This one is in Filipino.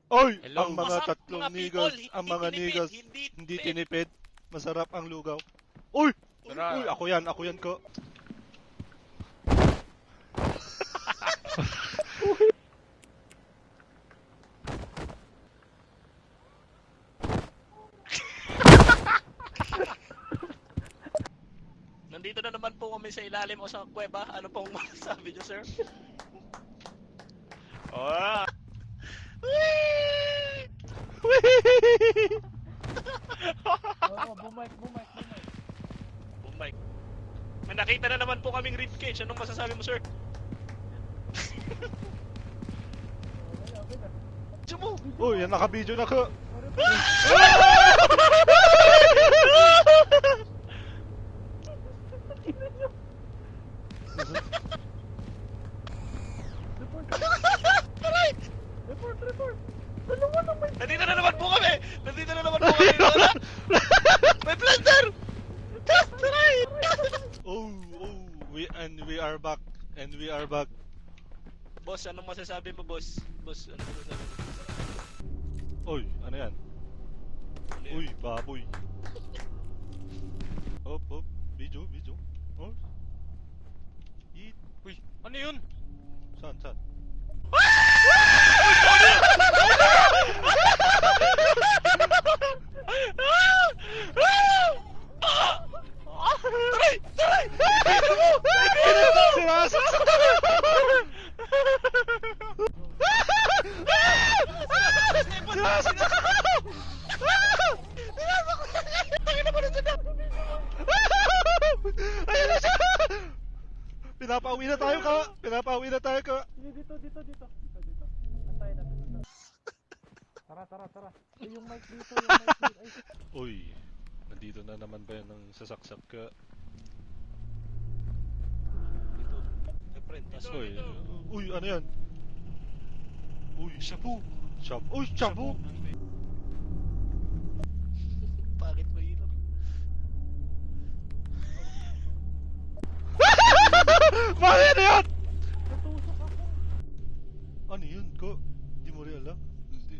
Oy! Hello. Ang mga Masarap, tatlong mga people, niggas, ang hindi mga tinipid, niggas, hindi hindi tinipid. tinipid. Masarap ang lugaw. Uy! Tara. Uy, ako yan ko. Nandito na naman po kami sa ilalim o sa kuweba. Ano pong masasabi niyo, sir? Oh! Oo, bumike. Oh my. May nakita na naman po kaming ribcage. Anong masasabi mo, sir? Okay na. Sumo! Uy, yan naka-video na ko. Aray! Report! Nandito na naman po kami! Nandito na naman po kami! Wala! May planter! Aray! Oh, we are back. And we are back. Boss, anong masasabi mo, boss? Boss, anong masasabi mo? Uy, ano yan? Uy, baboy. Hop, video. Oh. Eat. Uy, ano yun? Saan? Aray! Aray! Sinasa! Ayun na siya! Pinapauwi na tayo ka. Dito. Antayin natin. Tara. Ay, yung mic dito. Ay, Uy, nandito na naman ba yan ng sasaksak ka? Ito. Siyempre, tas Uy, ano yan? Uy, shabu! Uy, shabu! Bakit ba yun? Bakit na yan? natusok ako. Ano yun ko? Di mo rin alam? Hindi.